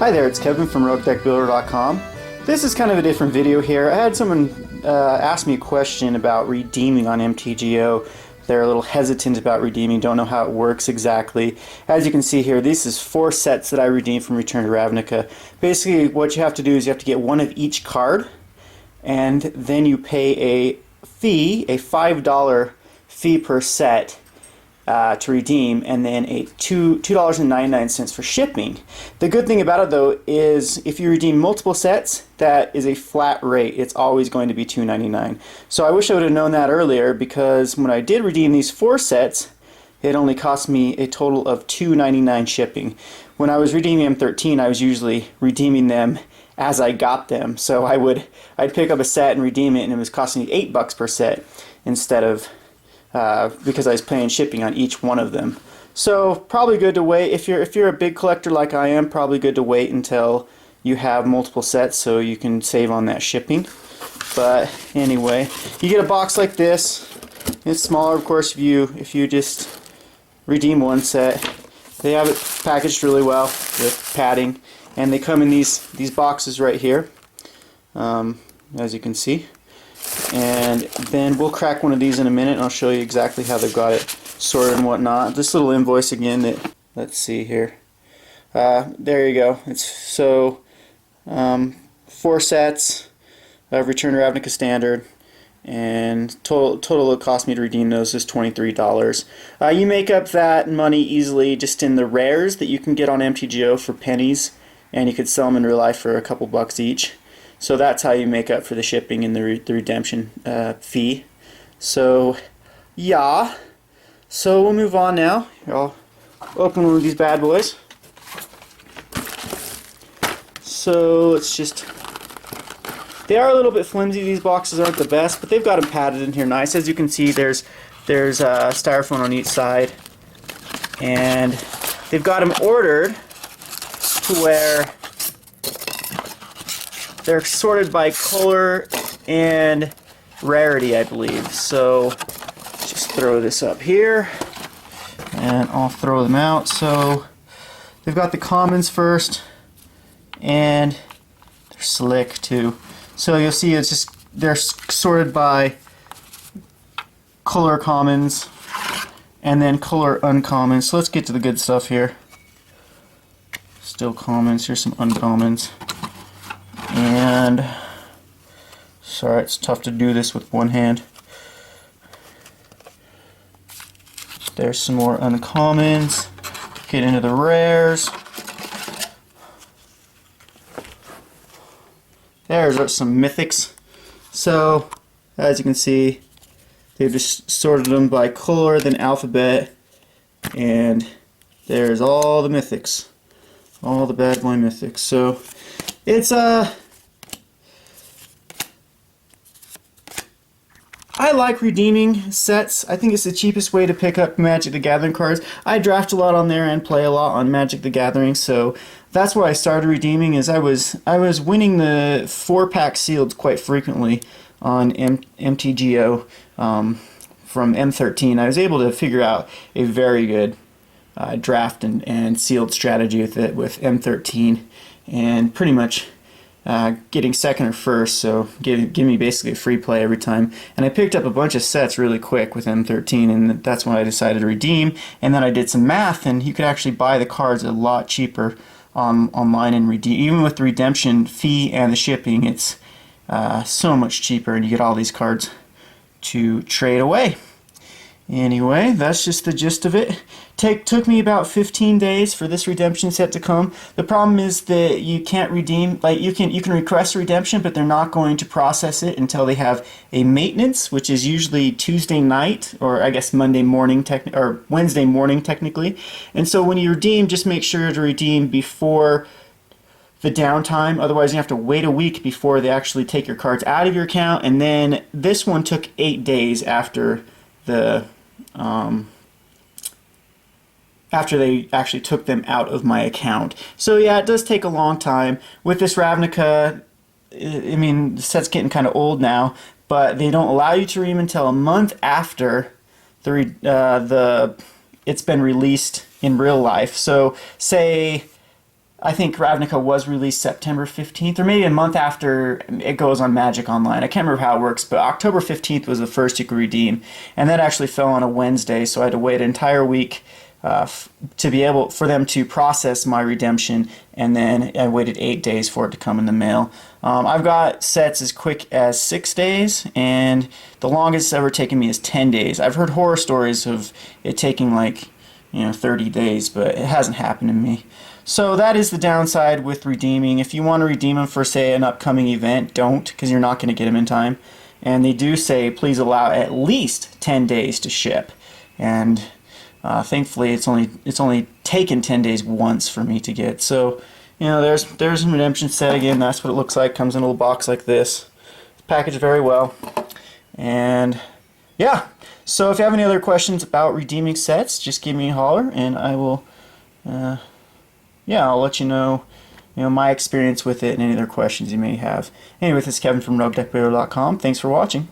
Hi there, it's Kevin from RogueDeckBuilder.com. This is kind of a different video here. I had someone ask me a question about redeeming on MTGO. They're a little hesitant about redeeming, don't know how it works exactly. As you can see here, this is 4 sets that I redeemed from Return to Ravnica. Basically, what you have to do is you have to get one of each card, and then you pay a fee, a $5 fee per set to redeem, and then a $2.99 for shipping. The good thing about it though is if you redeem multiple sets, that is a flat rate. It's always going to be $2.99. So I wish I would have known that earlier, because when I did redeem these 4 sets, it only cost me a total of $2.99 shipping. When I was redeeming M13, I was usually redeeming them as I got them. So I'd pick up a set and redeem it, and it was costing me $8 per set instead of because I was paying shipping on each one of them. So probably good to wait if you're a big collector like I am. Probably good to wait until you have multiple sets so you can save on that shipping. But anyway, you get a box like this. It's smaller, of course, if you just redeem one set. They have it packaged really well with padding, and they come in these boxes right here, as you can see. And then we'll crack one of these in a minute, and I'll show you exactly how they've got it sorted and whatnot. This little invoice again, let's see here. There you go. It's 4 sets of Return to Ravnica Standard, and total it cost me to redeem those is $23. You make up that money easily just in the rares that you can get on MTGO for pennies, and you could sell them in real life for a couple bucks each. So that's how you make up for the shipping and the redemption fee. So yeah, so we'll move on now. I'll open one of these bad boys. So let's just, they are a little bit flimsy. These boxes aren't the best, but they've got them padded in here nice. As you can see, there's styrofoam on each side, and they've got them ordered to where they're sorted by color and rarity, I believe. So just throw this up here, and I'll throw them out. So they've got the commons first, and they're slick too. So you'll see it's just, they're sorted by color commons and then color uncommons. So let's get to the good stuff here. Still commons, here's some uncommons. And sorry, it's tough to do this with one hand. There's some more uncommons. Get into the rares. There's some mythics. So as you can see, they've just sorted them by color, then alphabet, and there's all the mythics, all the bad boy mythics. So it's I like redeeming sets. I think it's the cheapest way to pick up Magic the Gathering cards. I draft a lot on there and play a lot on Magic the Gathering, so that's where I started redeeming. Is I was winning the 4-pack sealed quite frequently on MTGO from M13. I was able to figure out a very good draft and sealed strategy with it with M13, and pretty much getting second or first, so give me basically a free play every time. And I picked up a bunch of sets really quick with M13, and that's when I decided to redeem. And then I did some math, and you could actually buy the cards a lot cheaper online and redeem. Even with the redemption fee and the shipping, it's so much cheaper, and you get all these cards to trade away. Anyway, that's just the gist of it. Took me about 15 days for this redemption set to come. The problem is that you can't redeem, like you can request a redemption, but they're not going to process it until they have a maintenance, which is usually Tuesday night, or I guess Monday morning, or Wednesday morning technically. And so when you redeem, just make sure to redeem before the downtime. Otherwise, you have to wait a week before they actually take your cards out of your account. And then this one took 8 days after the after they actually took them out of my account. So yeah, it does take a long time. With this Ravnica, I mean, the set's getting kind of old now, but they don't allow you to redeem until a month after it's been released in real life. So say I think Ravnica was released September 15th, or maybe a month after it goes on Magic Online. I can't remember how it works, but October 15th was the first you could redeem, and that actually fell on a Wednesday, so I had to wait an entire week to be able for them to process my redemption, and then I waited 8 days for it to come in the mail. I've got sets as quick as 6 days, and the longest it's ever taken me is 10 days. I've heard horror stories of it taking like 30 days, but it hasn't happened to me. So that is the downside with redeeming. If you want to redeem them for, say, an upcoming event, don't, because you're not going to get them in time. And they do say please allow at least 10 days to ship. And thankfully, it's only taken 10 days once for me to get. So, there's a redemption set again. That's what it looks like. Comes in a little box like this. It's packaged very well. And yeah. So if you have any other questions about redeeming sets, just give me a holler, and I will. I'll let you know, my experience with it and any other questions you may have. Anyway, this is Kevin from RogueDeckBuilder.com. Thanks for watching.